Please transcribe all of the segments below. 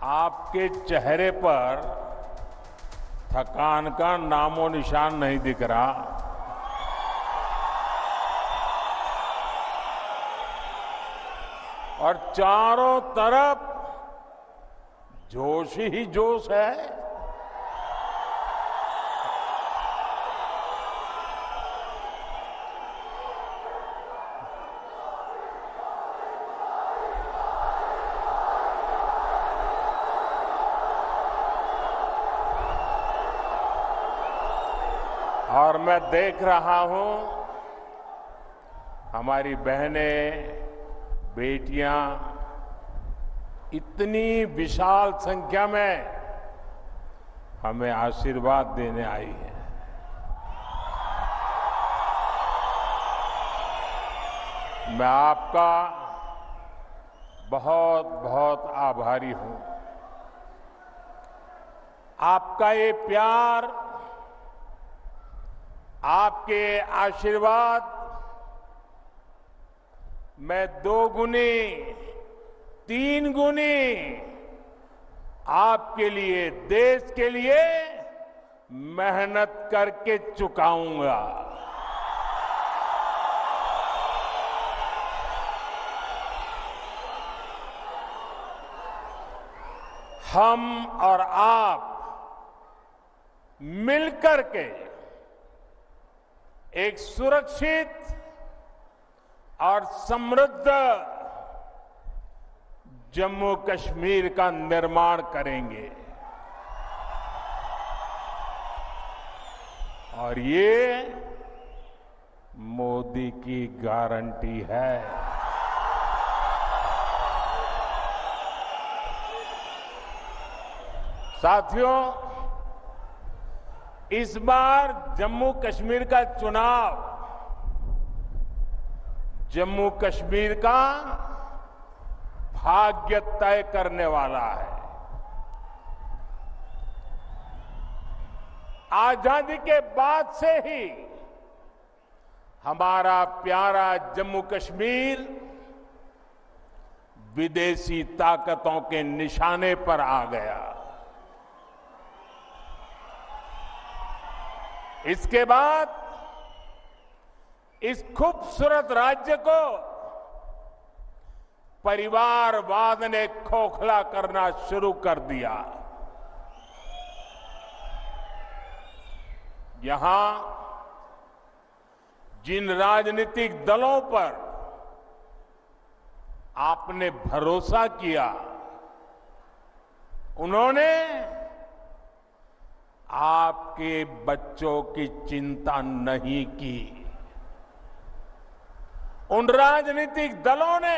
आपके चेहरे पर थकान का नामो निशान नहीं दिख रहा। और चारों तरफ जोश ही जोश है। और मैं देख रहा हूं हमारी बहनें, बेटियां इतनी विशाल संख्या में हमें आशीर्वाद देने आई हैं। मैं आपका बहुत बहुत आभारी हूं। आपका ये प्यार, आपके आशीर्वाद मैं 2 गुनी 3 गुनी आपके लिए, देश के लिए मेहनत करके चुकाऊंगा। हम और आप मिलकर के एक सुरक्षित और समृद्ध जम्मू कश्मीर का निर्माण करेंगे। और ये मोदी की गारंटी है। साथियों, इस बार जम्मू कश्मीर का चुनाव जम्मू कश्मीर का भाग्य तय करने वाला है। आजादी के बाद से ही हमारा प्यारा जम्मू कश्मीर विदेशी ताकतों के निशाने पर आ गया। इसके बाद इस खूबसूरत राज्य को परिवारवाद ने खोखला करना शुरू कर दिया। यहां जिन राजनीतिक दलों पर आपने भरोसा किया, उन्होंने आपके बच्चों की चिंता नहीं की। उन राजनीतिक दलों ने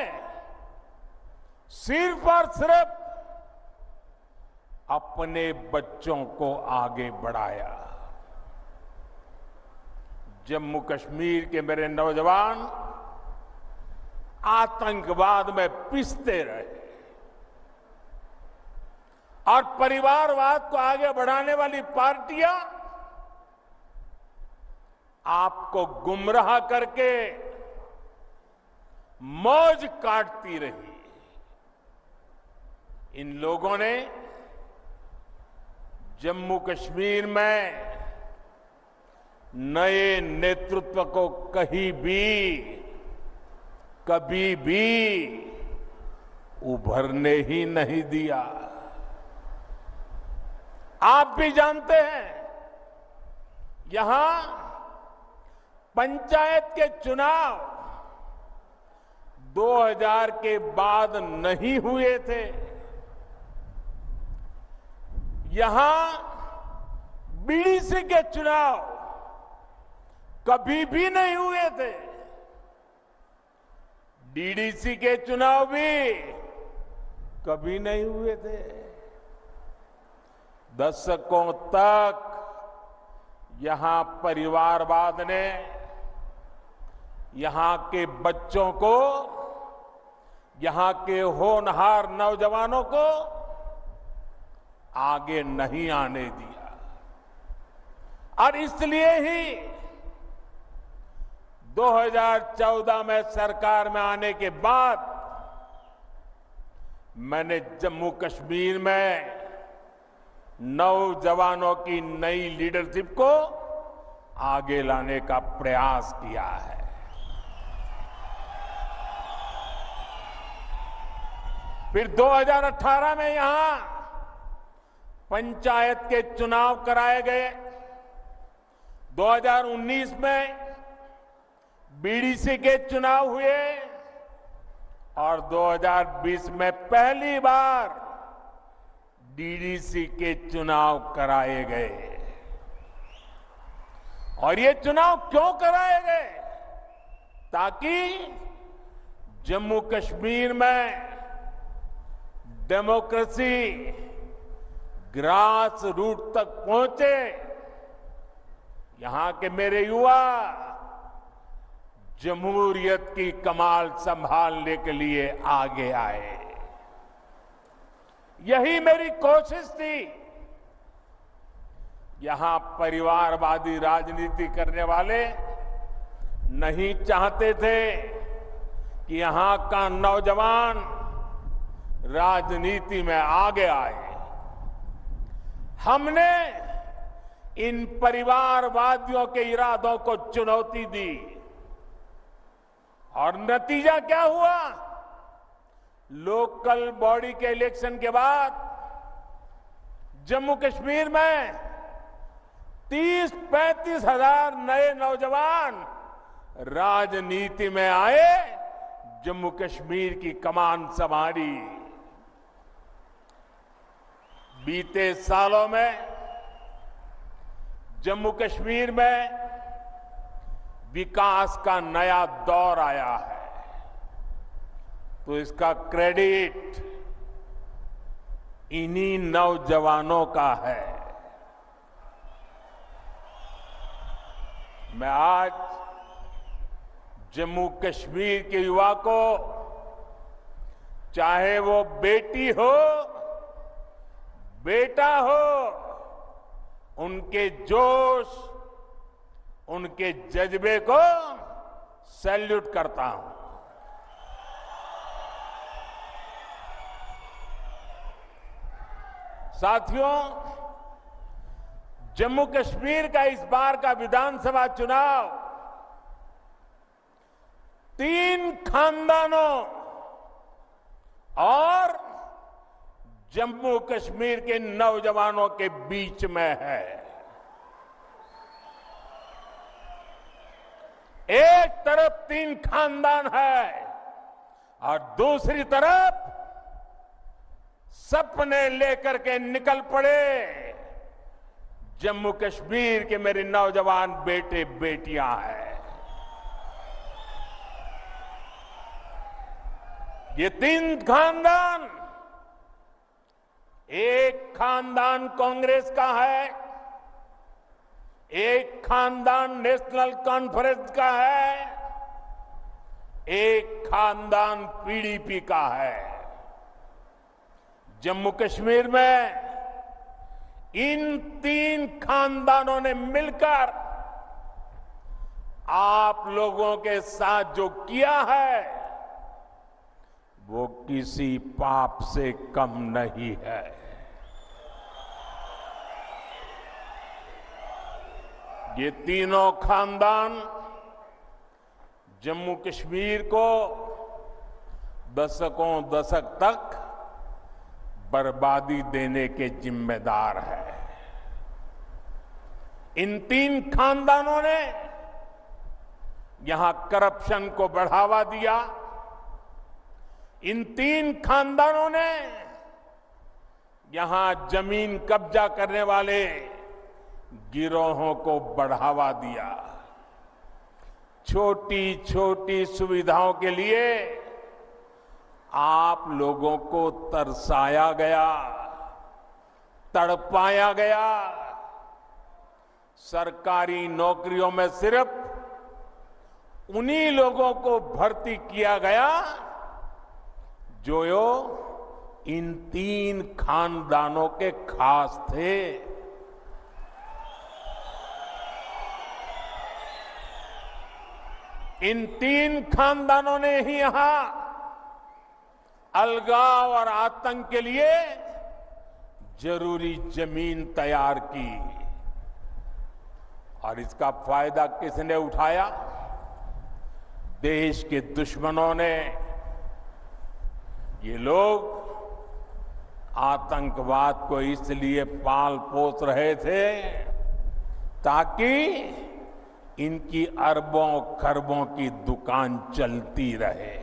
सिर्फ और सिर्फ अपने बच्चों को आगे बढ़ाया। जम्मू कश्मीर के मेरे नौजवान आतंकवाद में पिसते रहे और परिवारवाद को आगे बढ़ाने वाली पार्टियां आपको गुमराह करके मौज काटती रही। इन लोगों ने जम्मू कश्मीर में नए नेतृत्व को कभी भी उभरने ही नहीं दिया। आप भी जानते हैं, यहां पंचायत के चुनाव 2000 के बाद नहीं हुए थे। यहां बीडीसी के चुनाव कभी भी नहीं हुए थे। डीडीसी के चुनाव भी कभी नहीं हुए थे। दशकों तक यहां परिवारवाद ने यहां के बच्चों को, यहां के होनहार नौजवानों को आगे नहीं आने दिया। और इसलिए ही 2014 में सरकार में आने के बाद मैंने जम्मू कश्मीर में नौजवानों की नई लीडरशिप को आगे लाने का प्रयास किया है। फिर 2018 में यहां पंचायत के चुनाव कराए गए। 2019 में बीडीसी के चुनाव हुए और 2020 में पहली बार डीडीसी के चुनाव कराए गए। और ये चुनाव क्यों कराए गए? ताकि जम्मू कश्मीर में डेमोक्रेसी ग्रास रूट तक पहुंचे। यहां के मेरे युवा जमहूरियत की कमान संभालने के लिए आगे आए। यही मेरी कोशिश थी। यहां परिवारवादी राजनीति करने वाले नहीं चाहते थे कि यहां का नौजवान राजनीति में आगे आए। हमने इन परिवारवादियों के इरादों को चुनौती दी और नतीजा क्या हुआ? लोकल बॉडी के इलेक्शन के बाद जम्मू कश्मीर में 30-35 हजार नए नौजवान राजनीति में आए, जम्मू कश्मीर की कमान संभाली। बीते सालों में जम्मू कश्मीर में विकास का नया दौर आया है, तो इसका क्रेडिट इन्हीं नौजवानों का है। मैं आज जम्मू कश्मीर के युवा को, चाहे वो बेटी हो बेटा हो, उनके जोश, उनके जज्बे को सैल्यूट करता हूं। साथियों, जम्मू कश्मीर का इस बार का विधानसभा चुनाव 3 खानदानों और जम्मू कश्मीर के नौजवानों के बीच में है। एक तरफ 3 खानदान है और दूसरी तरफ सपने लेकर के निकल पड़े जम्मू कश्मीर के मेरे नौजवान बेटे बेटियां हैं। ये 3 खानदान, एक खानदान कांग्रेस का है, एक खानदान नेशनल कॉन्फ्रेंस का है, एक खानदान पीडीपी का है। जम्मू कश्मीर में इन 3 खानदानों ने मिलकर आप लोगों के साथ जो किया है वो किसी पाप से कम नहीं है। ये तीनों खानदान जम्मू कश्मीर को दशकों दशक तक बर्बादी देने के जिम्मेदार है। इन 3 खानदानों ने यहां करप्शन को बढ़ावा दिया। इन 3 खानदानों ने यहां जमीन कब्जा करने वाले गिरोहों को बढ़ावा दिया। छोटी छोटी सुविधाओं के लिए आप लोगों को तरसाया गया, तड़पाया गया। सरकारी नौकरियों में सिर्फ उन्हीं लोगों को भर्ती किया गया जो इन 3 खानदानों के खास थे। इन 3 खानदानों ने ही यहां अलगाव और आतंक के लिए जरूरी जमीन तैयार की और इसका फायदा किसने उठाया? देश के दुश्मनों ने। ये लोग आतंकवाद को इसलिए पाल पोस रहे थे ताकि इनकी अरबों खरबों की दुकान चलती रहे।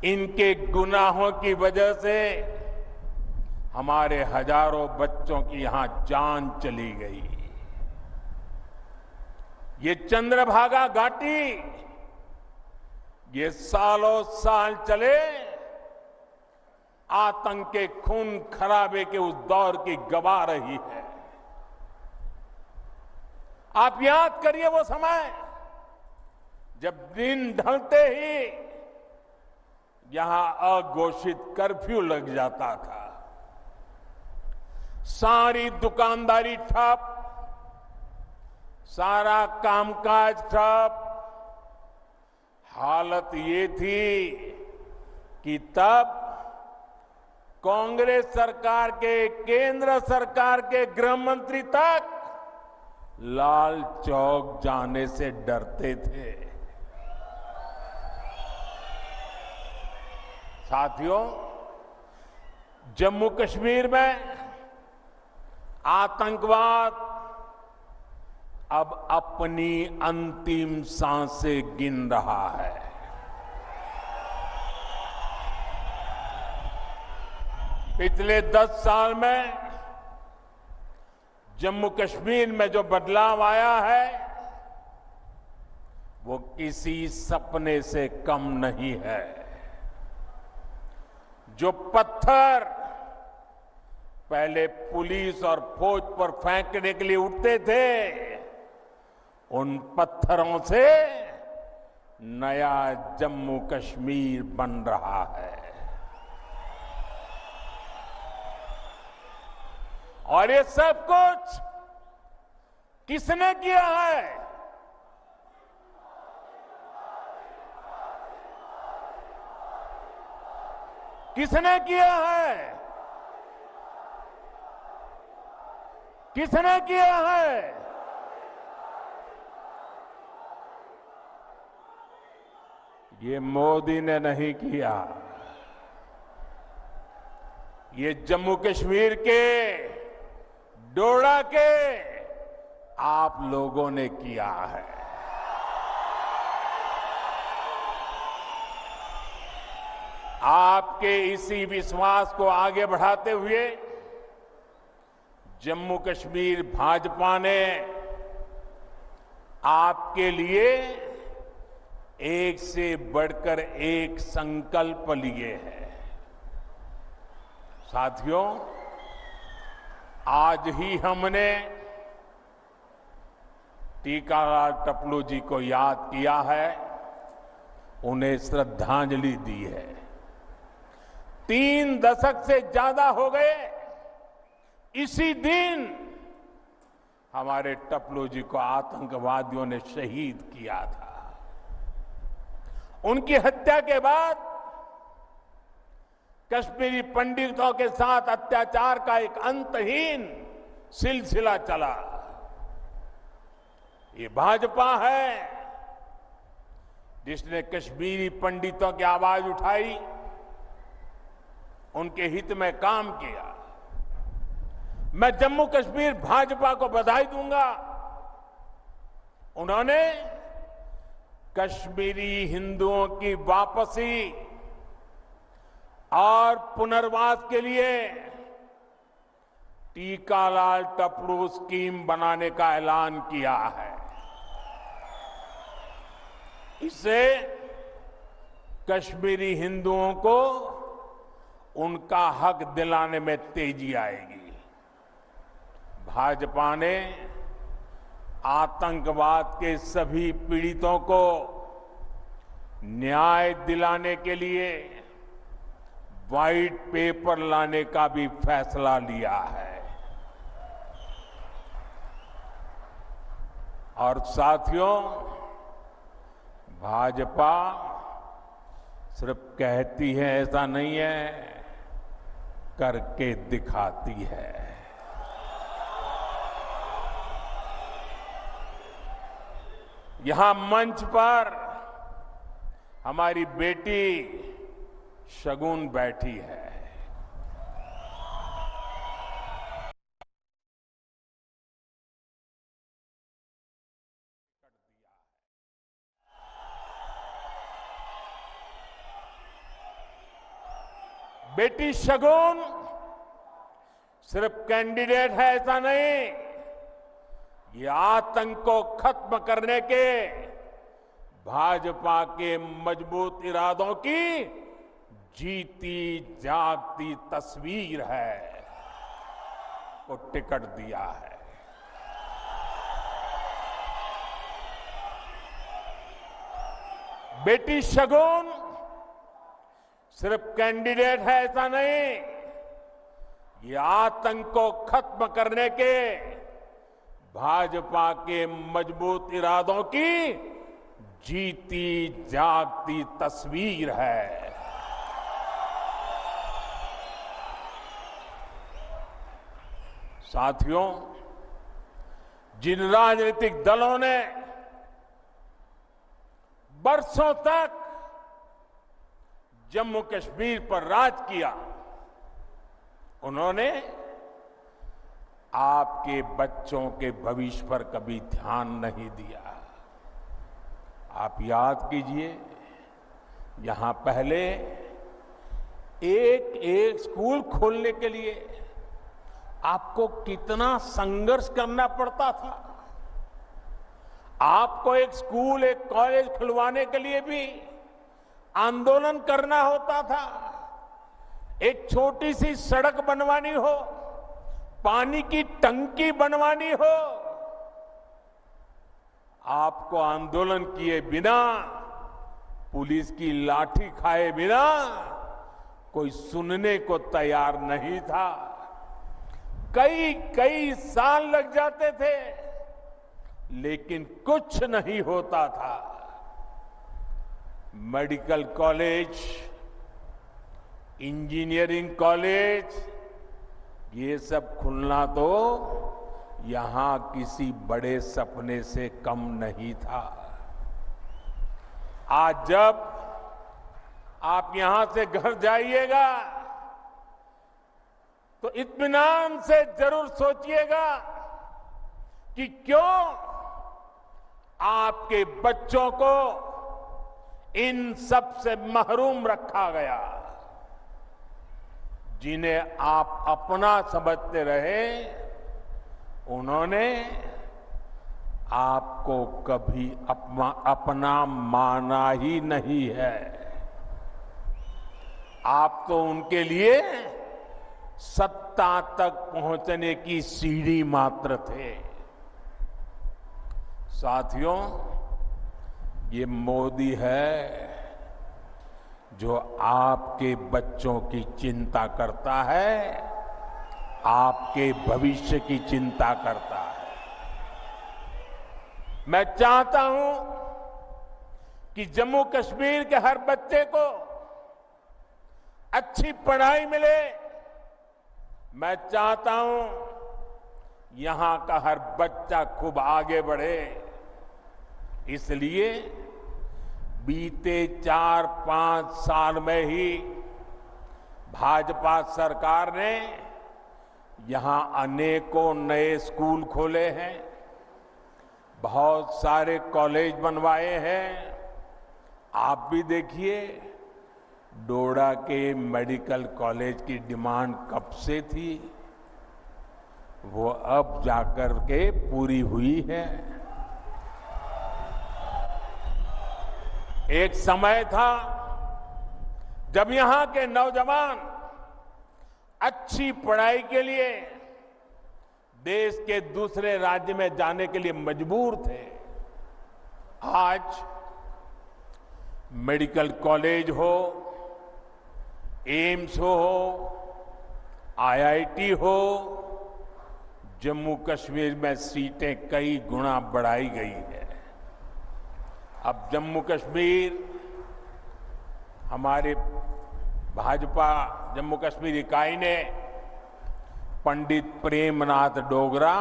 इनके गुनाहों की वजह से हमारे हजारों बच्चों की यहां जान चली गई। ये चंद्रभागा घाटी ये सालों साल चले आतंक के खून खराबे के उस दौर की गवाह रही है। आप याद करिए वो समय जब दिन ढलते ही यहां अघोषित कर्फ्यू लग जाता था, सारी दुकानदारी ठप, सारा कामकाज ठप। हालत ये थी कि तब कांग्रेस सरकार के, केंद्र सरकार के गृह मंत्री तक लाल चौक जाने से डरते थे। साथियों, जम्मू कश्मीर में आतंकवाद अब अपनी अंतिम सांसें गिन रहा है। पिछले 10 साल में जम्मू कश्मीर में जो बदलाव आया है वो किसी सपने से कम नहीं है। जो पत्थर पहले पुलिस और फौज पर फेंकने के लिए उठते थे, उन पत्थरों से नया जम्मू कश्मीर बन रहा है। और ये सब कुछ किसने किया है? किसने किया है? किसने किया है? ये मोदी ने नहीं किया। ये जम्मू कश्मीर के डोडा के आप लोगों ने किया है। आपके इसी विश्वास को आगे बढ़ाते हुए जम्मू कश्मीर भाजपा ने आपके लिए एक से बढ़कर एक संकल्प लिए हैं। साथियों, आज ही हमने टीकाराम टपलू जी को याद किया है, उन्हें श्रद्धांजलि दी है। 3 दशक से ज्यादा हो गए इसी दिन हमारे टपलू जी को आतंकवादियों ने शहीद किया था। उनकी हत्या के बाद कश्मीरी पंडितों के साथ अत्याचार का एक अंतहीन सिलसिला चला। ये भाजपा है जिसने कश्मीरी पंडितों की आवाज उठाई, उनके हित में काम किया। मैं जम्मू कश्मीर भाजपा को बधाई दूंगा। उन्होंने कश्मीरी हिंदुओं की वापसी और पुनर्वास के लिए टीकालाल टपलू स्कीम बनाने का ऐलान किया है। इससे कश्मीरी हिंदुओं को उनका हक दिलाने में तेजी आएगी। भाजपा ने आतंकवाद के सभी पीड़ितों को न्याय दिलाने के लिए व्हाइट पेपर लाने का भी फैसला लिया है। और साथियों, भाजपा सिर्फ कहती है ऐसा नहीं है, करके दिखाती है। यहां मंच पर हमारी बेटी शगुन बैठी है। बेटी शगुन सिर्फ कैंडिडेट है ऐसा नहीं, ये आतंक को खत्म करने के भाजपा के मजबूत इरादों की जीती जागती तस्वीर है। को टिकट दिया है। बेटी शगुन सिर्फ कैंडिडेट है ऐसा नहीं, ये आतंक को खत्म करने के भाजपा के मजबूत इरादों की जीती जागती तस्वीर है। साथियों, जिन राजनीतिक दलों ने बरसों तक जम्मू कश्मीर पर राज किया, उन्होंने आपके बच्चों के भविष्य पर कभी ध्यान नहीं दिया। आप याद कीजिए, यहां पहले एक एक स्कूल खोलने के लिए आपको कितना संघर्ष करना पड़ता था। आपको एक स्कूल, एक कॉलेज खुलवाने के लिए भी आंदोलन करना होता था। एक छोटी सी सड़क बनवानी हो, पानी की टंकी बनवानी हो, आपको आंदोलन किए बिना, पुलिस की लाठी खाए बिना कोई सुनने को तैयार नहीं था। कई कई साल लग जाते थे, लेकिन कुछ नहीं होता था। मेडिकल कॉलेज, इंजीनियरिंग कॉलेज, ये सब खुलना तो यहां किसी बड़े सपने से कम नहीं था। आज जब आप यहां से घर जाइएगा तो इत्मीनान से जरूर सोचिएगा कि क्यों आपके बच्चों को इन सब से महरूम रखा गया। जिन्हें आप अपना समझते रहे, उन्होंने आपको कभी अपना माना ही नहीं है। आप तो उनके लिए सत्ता तक पहुंचने की सीढ़ी मात्र थे। साथियों, ये मोदी है जो आपके बच्चों की चिंता करता है, आपके भविष्य की चिंता करता है। मैं चाहता हूं कि जम्मू कश्मीर के हर बच्चे को अच्छी पढ़ाई मिले। मैं चाहता हूं यहां का हर बच्चा खूब आगे बढ़े। इसलिए बीते 4-5 साल में ही भाजपा सरकार ने यहां अनेकों नए स्कूल खोले हैं, बहुत सारे कॉलेज बनवाए हैं। आप भी देखिए, डोडा के मेडिकल कॉलेज की डिमांड कब से थी, वो अब जाकर के पूरी हुई है। एक समय था जब यहां के नौजवान अच्छी पढ़ाई के लिए देश के दूसरे राज्य में जाने के लिए मजबूर थे। आज मेडिकल कॉलेज हो, एम्स हो, आईआईटी हो, जम्मू कश्मीर में सीटें कई गुना बढ़ाई गई है। अब जम्मू कश्मीर हमारे भाजपा जम्मू कश्मीर इकाई ने पंडित प्रेमनाथ डोगरा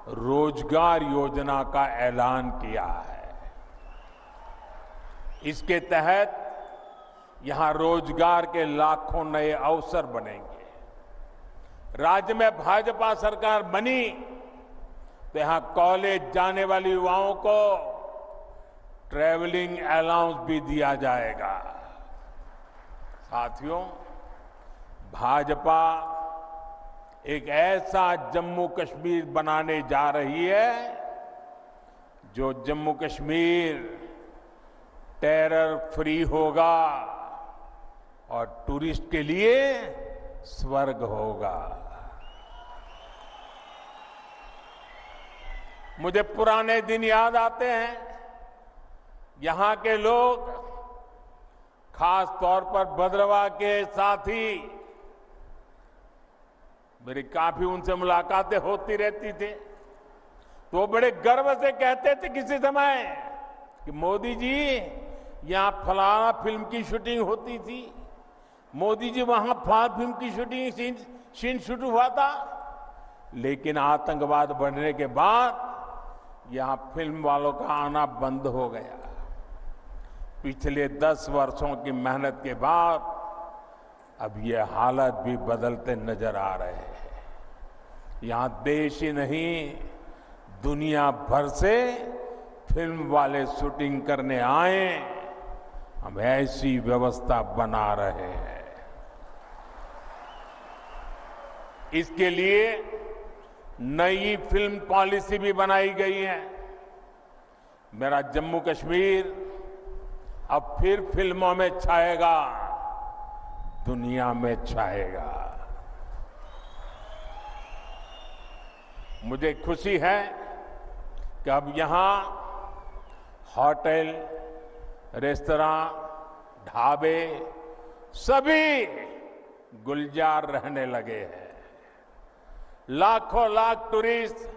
रोजगार योजना का ऐलान किया है। इसके तहत यहां रोजगार के लाखों नए अवसर बनेंगे। राज्य में भाजपा सरकार बनी तो यहां कॉलेज जाने वाले युवाओं को ट्रैवलिंग अलाउंस भी दिया जाएगा। साथियों, भाजपा एक ऐसा जम्मू कश्मीर बनाने जा रही है जो जम्मू कश्मीर टेरर फ्री होगा और टूरिस्ट के लिए स्वर्ग होगा। मुझे पुराने दिन याद आते हैं। यहां के लोग, खास तौर पर भद्रवाह के साथी, मेरी काफी उनसे मुलाकातें होती रहती थी, तो वो बड़े गर्व से कहते थे किसी समय कि मोदी जी यहां फलाना फिल्म की शूटिंग होती थी, मोदी जी वहां फलाना फिल्म की शूटिंग सीन शूट हुआ था। लेकिन आतंकवाद बढ़ने के बाद यहां फिल्म वालों का आना बंद हो गया। पिछले 10 वर्षों की मेहनत के बाद अब ये हालत भी बदलते नजर आ रहे हैं। यहां देश ही नहीं, दुनिया भर से फिल्म वाले शूटिंग करने आए। हम ऐसी व्यवस्था बना रहे हैं। इसके लिए नई फिल्म पॉलिसी भी बनाई गई है। मेरा जम्मू कश्मीर अब फिर फिल्मों में छाएगा, दुनिया में छाएगा। मुझे खुशी है कि अब यहां होटल, रेस्तरां, ढाबे सभी गुलजार रहने लगे हैं। लाखों लाख टूरिस्ट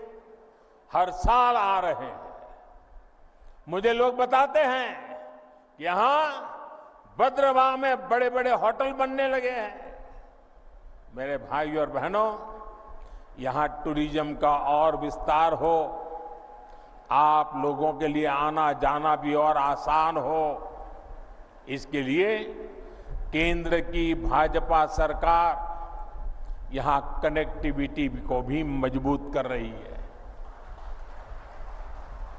हर साल आ रहे हैं। मुझे लोग बताते हैं यहां भद्रवाह में बड़े बड़े होटल बनने लगे हैं। मेरे भाई और बहनों, यहां टूरिज्म का और विस्तार हो, आप लोगों के लिए आना जाना भी और आसान हो, इसके लिए केंद्र की भाजपा सरकार यहां कनेक्टिविटी को भी मजबूत कर रही है।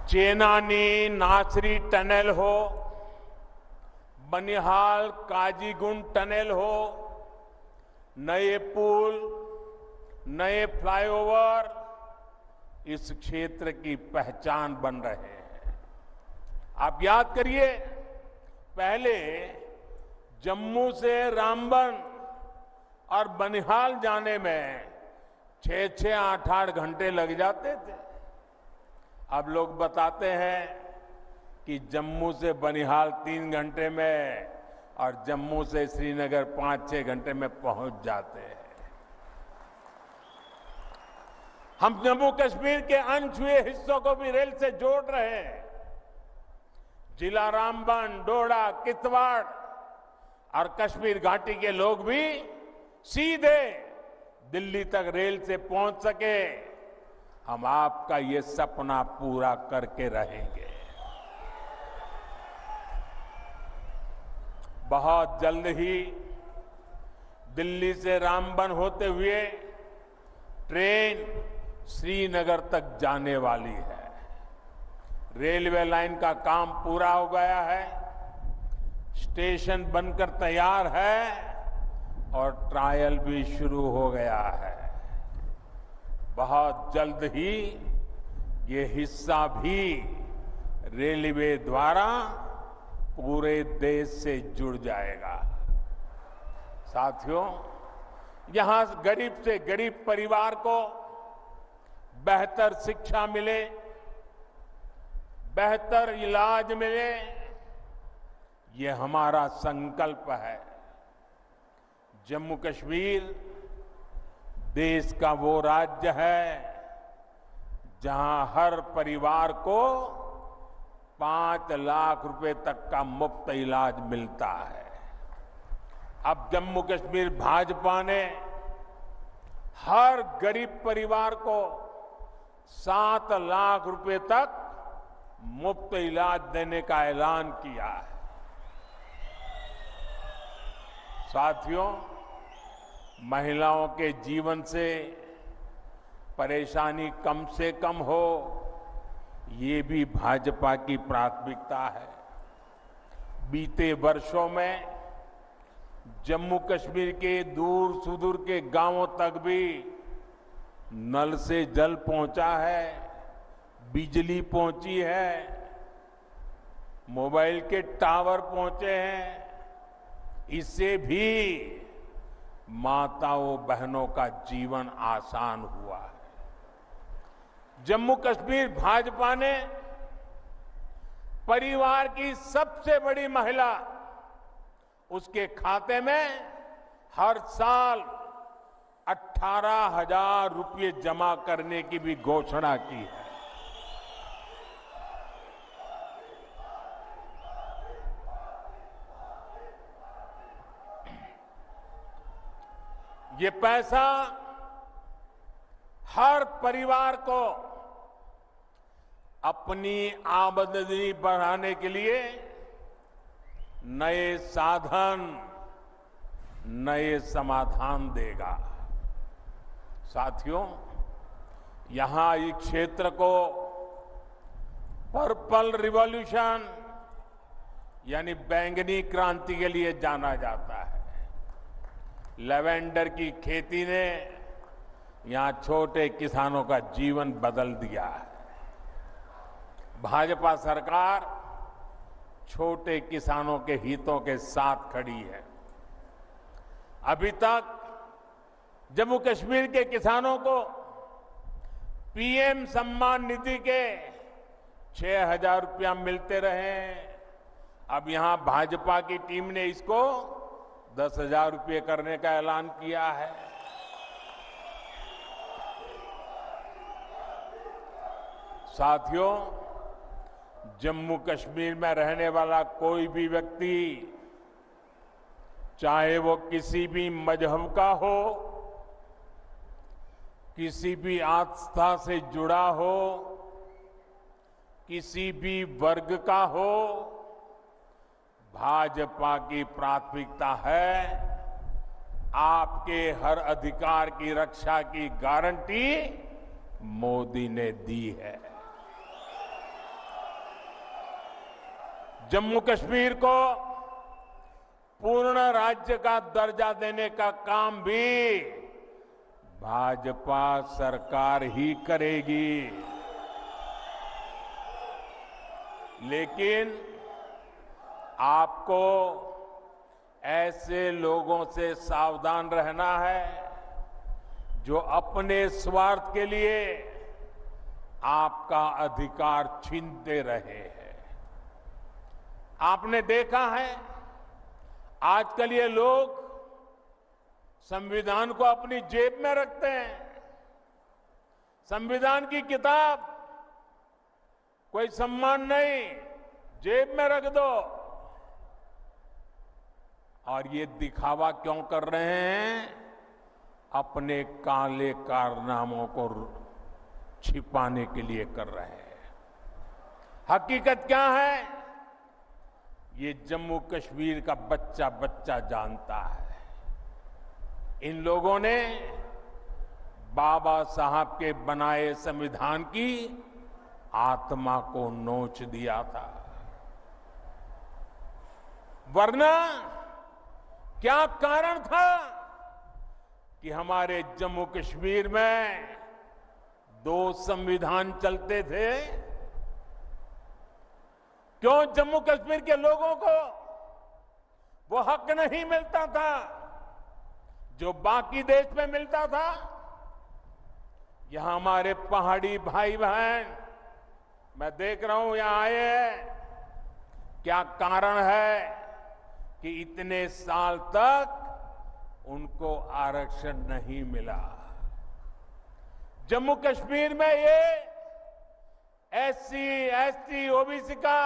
चेनानी नासरी टनल हो, बनिहाल काजीगुंड टनल हो, नए पुल, नए फ्लाईओवर इस क्षेत्र की पहचान बन रहे हैं। आप याद करिए, पहले जम्मू से रामबन और बनिहाल जाने में 6-6, 8-8 घंटे लग जाते थे। अब लोग बताते हैं कि जम्मू से बनिहाल 3 घंटे में और जम्मू से श्रीनगर 5-6 घंटे में पहुंच जाते हैं। हम जम्मू कश्मीर के अनछुए हिस्सों को भी रेल से जोड़ रहे हैं। जिला रामबन, डोडा, किश्तवाड़ और कश्मीर घाटी के लोग भी सीधे दिल्ली तक रेल से पहुंच सके। हम आपका ये सपना पूरा करके रहेंगे। बहुत जल्द ही दिल्ली से रामबन होते हुए ट्रेन श्रीनगर तक जाने वाली है। रेलवे लाइन का काम पूरा हो गया है, स्टेशन बनकर तैयार है और ट्रायल भी शुरू हो गया है। बहुत जल्द ही ये हिस्सा भी रेलवे द्वारा पूरे देश से जुड़ जाएगा। साथियों, यहां गरीब से गरीब परिवार को बेहतर शिक्षा मिले, बेहतर इलाज मिले, ये हमारा संकल्प है। जम्मू कश्मीर देश का वो राज्य है जहां हर परिवार को 5 लाख रुपए तक का मुफ्त इलाज मिलता है। अब जम्मू कश्मीर भाजपा ने हर गरीब परिवार को 7 लाख रुपए तक मुफ्त इलाज देने का ऐलान किया है। साथियों, महिलाओं के जीवन से परेशानी कम से कम हो, ये भी भाजपा की प्राथमिकता है। बीते वर्षों में जम्मू कश्मीर के दूर सुदूर के गांवों तक भी नल से जल पहुंचा है, बिजली पहुंची है, मोबाइल के टावर पहुंचे हैं। इससे भी माताओं बहनों का जीवन आसान हुआ है। जम्मू कश्मीर भाजपा ने परिवार की सबसे बड़ी महिला, उसके खाते में हर साल 18,000 रुपये जमा करने की भी घोषणा की है। ये पैसा हर परिवार को अपनी आमदनी बढ़ाने के लिए नए साधन, नए समाधान देगा। साथियों, यहां इस क्षेत्र को पर्पल रिवॉल्यूशन यानी बैंगनी क्रांति के लिए जाना जाता है। लेवेंडर की खेती ने यहां छोटे किसानों का जीवन बदल दिया है। भाजपा सरकार छोटे किसानों के हितों के साथ खड़ी है। अभी तक जम्मू कश्मीर के किसानों को पीएम सम्मान निधि के 6,000 रुपया मिलते रहे। अब यहां भाजपा की टीम ने इसको 10,000 रुपये करने का ऐलान किया है। साथियों, जम्मू कश्मीर में रहने वाला कोई भी व्यक्ति, चाहे वो किसी भी मजहब का हो, किसी भी आस्था से जुड़ा हो, किसी भी वर्ग का हो, भाजपा की प्राथमिकता है आपके हर अधिकार की रक्षा की गारंटी मोदी ने दी है। जम्मू कश्मीर को पूर्ण राज्य का दर्जा देने का काम भी भाजपा सरकार ही करेगी। लेकिन आपको ऐसे लोगों से सावधान रहना है जो अपने स्वार्थ के लिए आपका अधिकार छीनते रहे हैं। आपने देखा है आजकल ये लोग संविधान को अपनी जेब में रखते हैं। संविधान की किताब कोई सम्मान नहीं, जेब में रख दो। और ये दिखावा क्यों कर रहे हैं? अपने काले कारनामों को छिपाने के लिए कर रहे हैं। हकीकत क्या है? ये जम्मू कश्मीर का बच्चा बच्चा जानता है। इन लोगों ने बाबा साहब के बनाए संविधान की आत्मा को नोच दिया था। वरना क्या कारण था कि हमारे जम्मू कश्मीर में 2 संविधान चलते थे? क्यों जम्मू कश्मीर के लोगों को वो हक नहीं मिलता था जो बाकी देश में मिलता था? यहां हमारे पहाड़ी भाई बहन, मैं देख रहा हूं यहां आए हैं। क्या कारण है कि इतने साल तक उनको आरक्षण नहीं मिला? जम्मू कश्मीर में ये एससी, एसटी, ओबीसी का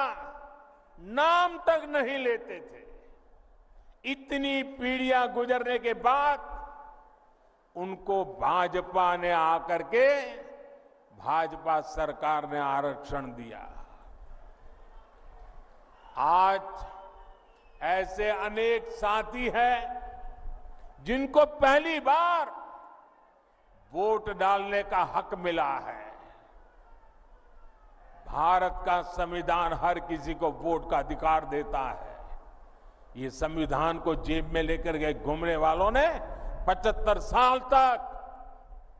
नाम तक नहीं लेते थे। इतनी पीढ़ियां गुजरने के बाद उनको भाजपा ने आकर के भाजपा सरकार ने आरक्षण दिया। आज ऐसे अनेक साथी हैं जिनको पहली बार वोट डालने का हक मिला है। भारत का संविधान हर किसी को वोट का अधिकार देता है। ये संविधान को जेब में लेकर के घूमने वालों ने 75 साल तक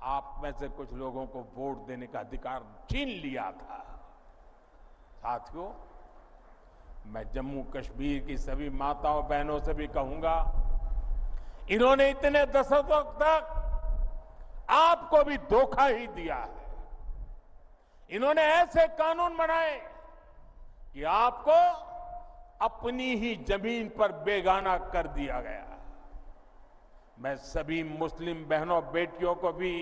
आप में से कुछ लोगों को वोट देने का अधिकार छीन लिया था। साथियों, मैं जम्मू कश्मीर की सभी माताओं बहनों से भी कहूंगा, इन्होंने इतने दशकों तक आपको भी धोखा ही दिया है। इन्होंने ऐसे कानून बनाए कि आपको अपनी ही जमीन पर बेगाना कर दिया गया। मैं सभी मुस्लिम बहनों बेटियों को भी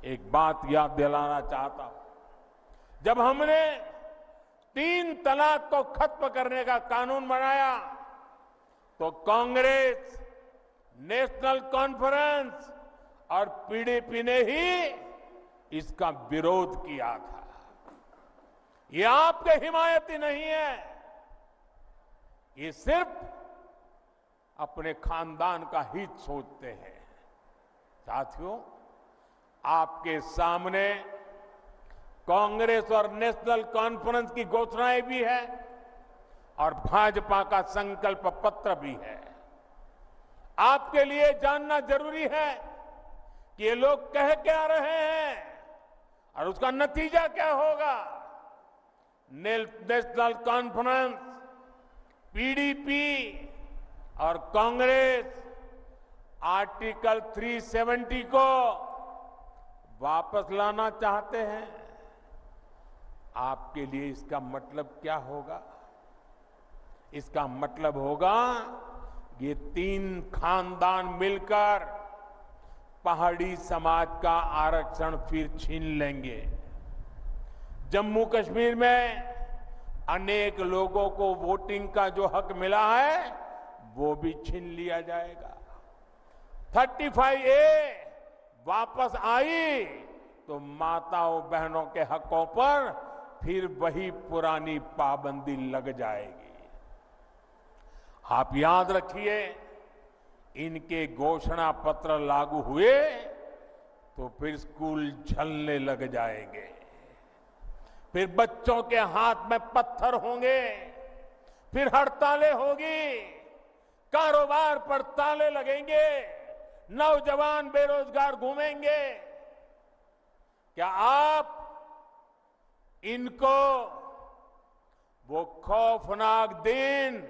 एक बात याद दिलाना चाहता हूं। जब हमने 3 तलाक को खत्म करने का कानून बनाया तो कांग्रेस, नेशनल कॉन्फ्रेंस और पीडीपी ने ही इसका विरोध किया था। ये आपके हिमायती नहीं है, ये सिर्फ अपने खानदान का हित सोचते हैं। साथियों, आपके सामने कांग्रेस और नेशनल कॉन्फ्रेंस की घोषणाएं भी है और भाजपा का संकल्प पत्र भी है। आपके लिए जानना जरूरी है कि ये लोग कह क्या रहे हैं और उसका नतीजा क्या होगा। नेशनल कॉन्फ्रेंस, पीडीपी और कांग्रेस आर्टिकल 370 को वापस लाना चाहते हैं। आपके लिए इसका मतलब क्या होगा? इसका मतलब होगा ये 3 खानदान मिलकर पहाड़ी समाज का आरक्षण फिर छीन लेंगे। जम्मू कश्मीर में अनेक लोगों को वोटिंग का जो हक मिला है वो भी छीन लिया जाएगा। 35A वापस आई तो माताओं बहनों के हकों पर फिर वही पुरानी पाबंदी लग जाएगी। आप याद रखिए, इनके घोषणा पत्र लागू हुए तो फिर स्कूल जलने लग जाएंगे, फिर बच्चों के हाथ में पत्थर होंगे, फिर हड़तालें होगी, कारोबार पर ताले लगेंगे, नौजवान बेरोजगार घूमेंगे। क्या आप इनको वो खौफनाक दिन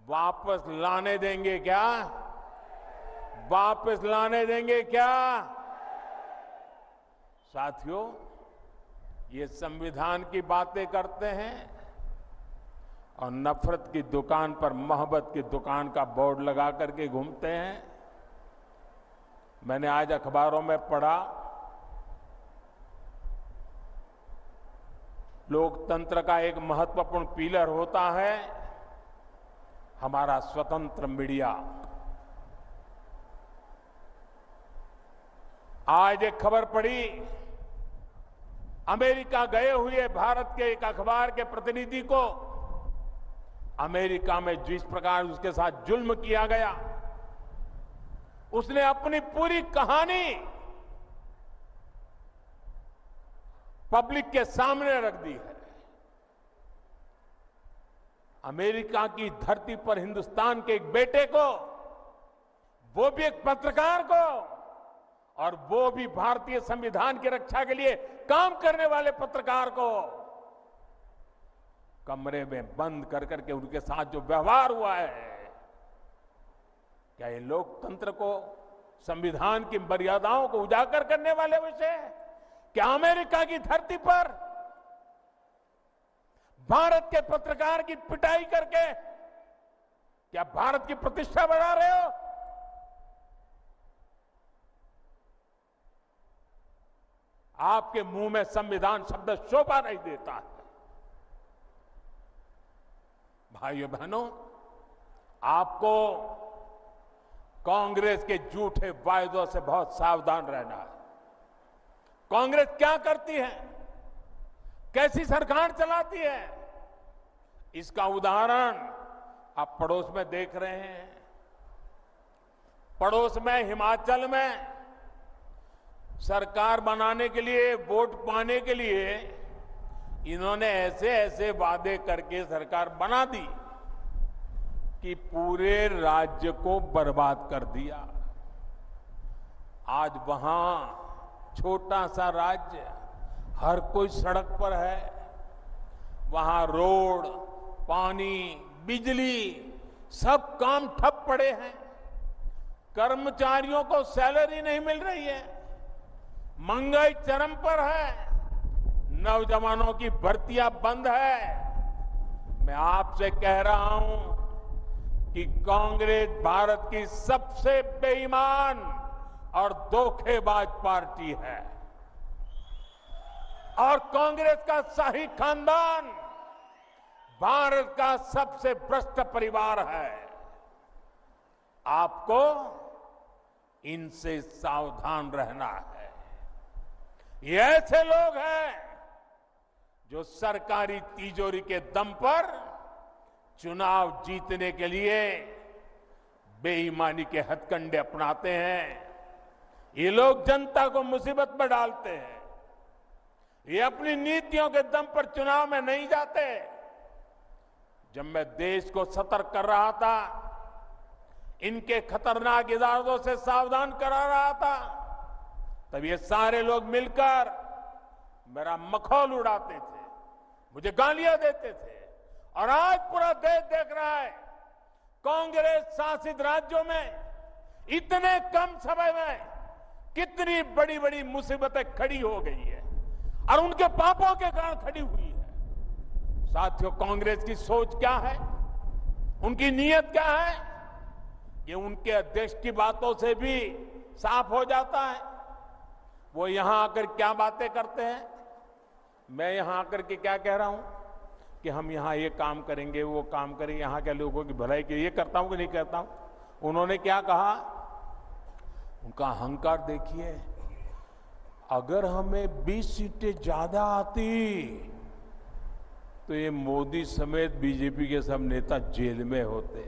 वापस लाने देंगे क्या? वापस लाने देंगे क्या? साथियों, ये संविधान की बातें करते हैं और नफरत की दुकान पर मोहब्बत की दुकान का बोर्ड लगा करके घूमते हैं। मैंने आज अखबारों में पढ़ा, लोकतंत्र का एक महत्वपूर्ण पिलर होता है हमारा स्वतंत्र मीडिया। आज एक खबर पड़ी, अमेरिका गए हुए भारत के एक अखबार के प्रतिनिधि को अमेरिका में जिस प्रकार उसके साथ जुल्म किया गया, उसने अपनी पूरी कहानी पब्लिक के सामने रख दी है। अमेरिका की धरती पर हिंदुस्तान के एक बेटे को, वो भी एक पत्रकार को, और वो भी भारतीय संविधान की रक्षा के लिए काम करने वाले पत्रकार को कमरे में बंद कर करके उनके साथ जो व्यवहार हुआ है, क्या ये लोकतंत्र को, संविधान की मर्यादाओं को उजागर करने वाले विषय? क्या अमेरिका की धरती पर भारत के पत्रकार की पिटाई करके क्या भारत की प्रतिष्ठा बढ़ा रहे हो? आपके मुंह में संविधान शब्द शोभा नहीं देता है। भाइयों बहनों, आपको कांग्रेस के झूठे वायदों से बहुत सावधान रहना है। कांग्रेस क्या करती है, कैसी सरकार चलाती है, इसका उदाहरण आप पड़ोस में देख रहे हैं। पड़ोस में हिमाचल में सरकार बनाने के लिए, वोट पाने के लिए इन्होंने ऐसे ऐसे वादे करके सरकार बना दी कि पूरे राज्य को बर्बाद कर दिया। आज वहां छोटा सा राज्य, हर कोई सड़क पर है, वहां रोड, पानी, बिजली, सब काम ठप पड़े हैं। कर्मचारियों को सैलरी नहीं मिल रही है, महंगाई चरम पर है, नौजवानों की भर्तियां बंद है। मैं आपसे कह रहा हूं कि कांग्रेस भारत की सबसे बेईमान और धोखेबाज पार्टी है और कांग्रेस का शाही खानदान भारत का सबसे भ्रष्ट परिवार है। आपको इनसे सावधान रहना है। ये ऐसे लोग हैं जो सरकारी तिजोरी के दम पर चुनाव जीतने के लिए बेईमानी के हथकंडे अपनाते हैं। ये लोग जनता को मुसीबत में डालते हैं। ये अपनी नीतियों के दम पर चुनाव में नहीं जाते। जब मैं देश को सतर्क कर रहा था, इनके खतरनाक इरादों से सावधान करा रहा था, तब ये सारे लोग मिलकर मेरा मखौल उड़ाते थे, मुझे गालियां देते थे। और आज पूरा देश देख रहा है कांग्रेस शासित राज्यों में इतने कम समय में कितनी बड़ी बड़ी मुसीबतें खड़ी हो गई है और उनके पापों के कारण खड़ी हुई है। साथियों, कांग्रेस की सोच क्या है, उनकी नीयत क्या है, ये उनके अध्यक्ष की बातों से भी साफ हो जाता है। वो यहां आकर क्या बातें करते हैं, मैं यहां आकर के क्या कह रहा हूं कि हम यहां ये काम करेंगे, वो काम करेंगे, यहां के लोगों की भलाई के लिए करता हूं कि नहीं करता हूं। उन्होंने क्या कहा, उनका अहंकार देखिए। अगर हमें 20 सीटें ज्यादा आती तो ये मोदी समेत बीजेपी के सब नेता जेल में होते।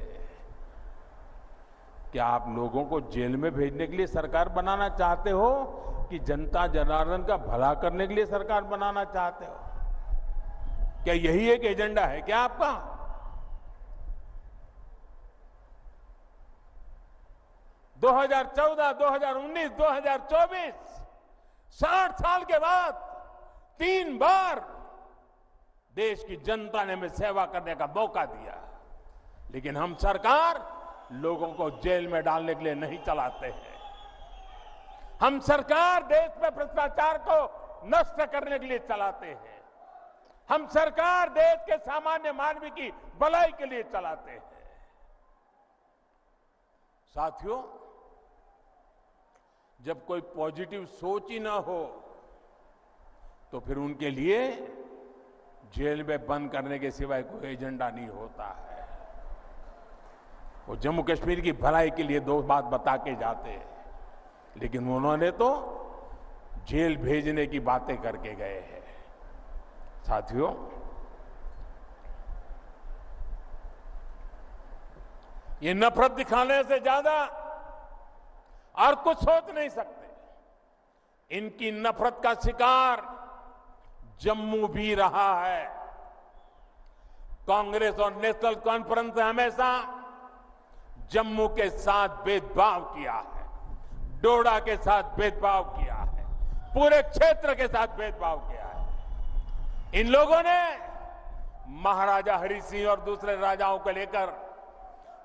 क्या आप लोगों को जेल में भेजने के लिए सरकार बनाना चाहते हो कि जनता जनार्दन का भला करने के लिए सरकार बनाना चाहते हो? क्या यही एक एजेंडा है क्या आपका? दो 2014, 2019, 2024 60 साल के बाद 3 बार देश की जनता ने हमें सेवा करने का मौका दिया, लेकिन हम सरकार लोगों को जेल में डालने के लिए नहीं चलाते हैं। हम सरकार देश में भ्रष्टाचार को नष्ट करने के लिए चलाते हैं। हम सरकार देश के सामान्य मानवी की भलाई के लिए चलाते हैं। साथियों, जब कोई पॉजिटिव सोच ही ना हो तो फिर उनके लिए जेल में बंद करने के सिवाय कोई एजेंडा नहीं होता है। वो जम्मू कश्मीर की भलाई के लिए 2 बात बता के जाते हैं, लेकिन उन्होंने तो जेल भेजने की बातें करके गए हैं। साथियों, ये नफरत दिखाने से ज्यादा और कुछ सोच नहीं सकते। इनकी नफरत का शिकार जम्मू भी रहा है। कांग्रेस और नेशनल कॉन्फ्रेंस ने हमेशा जम्मू के साथ भेदभाव किया है, डोडा के साथ भेदभाव किया है, पूरे क्षेत्र के साथ भेदभाव किया है। इन लोगों ने महाराजा हरि सिंह और दूसरे राजाओं को लेकर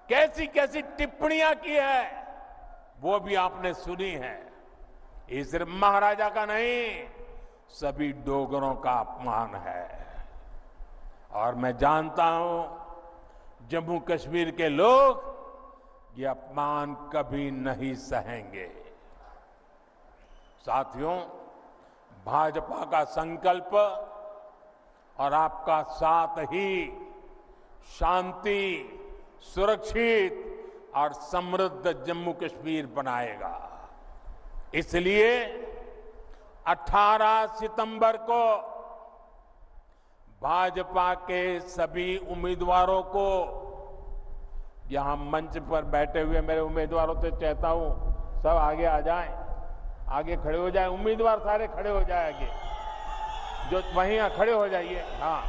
कैसी कैसी टिप्पणियां की है, वो भी आपने सुनी है। ये सिर्फ महाराजा का नहीं, सभी डोगरों का अपमान है। और मैं जानता हूं जम्मू कश्मीर के लोग ये अपमान कभी नहीं सहेंगे। साथियों, भाजपा का संकल्प और आपका साथ ही शांति, सुरक्षित और समृद्ध जम्मू कश्मीर बनाएगा। इसलिए 18 सितंबर को भाजपा के सभी उम्मीदवारों को, यहां मंच पर बैठे हुए मेरे उम्मीदवारों से चाहता हूं सब आगे आ जाएं, आगे खड़े हो जाएं, उम्मीदवार सारे खड़े हो जाएं आगे, जो वहीं खड़े हो जाइए। हाँ,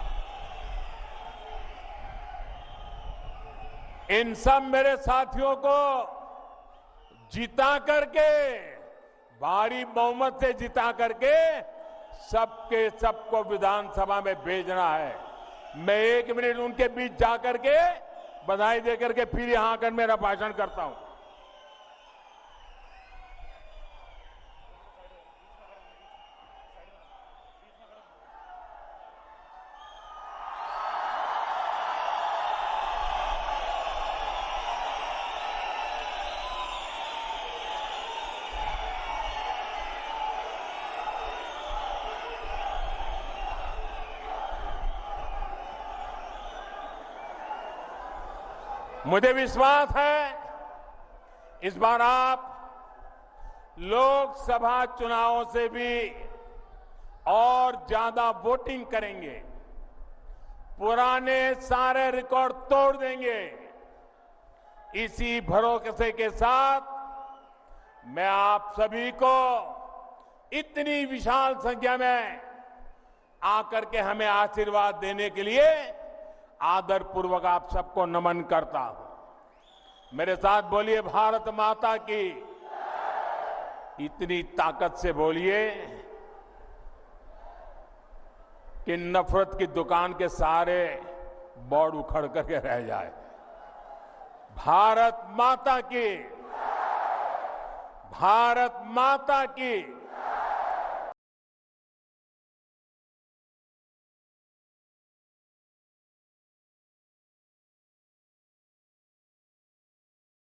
इन सब मेरे साथियों को जिता करके, भारी बहुमत से जिता करके सबके सबको विधानसभा में भेजना है। मैं 1 मिनट उनके बीच जाकर के बधाई देकर के फिर यहां आकर मेरा भाषण करता हूं। मुझे विश्वास है इस बार आप लोकसभा चुनावों से भी और ज्यादा वोटिंग करेंगे, पुराने सारे रिकॉर्ड तोड़ देंगे। इसी भरोसे के साथ मैं आप सभी को इतनी विशाल संख्या में आकर के हमें आशीर्वाद देने के लिए आदर पूर्वक आप सबको नमन करता हूं। मेरे साथ बोलिए भारत माता की। इतनी ताकत से बोलिए कि नफरत की दुकान के सारे बोर्ड उखड़ करके रह जाए। भारत माता की, भारत माता की।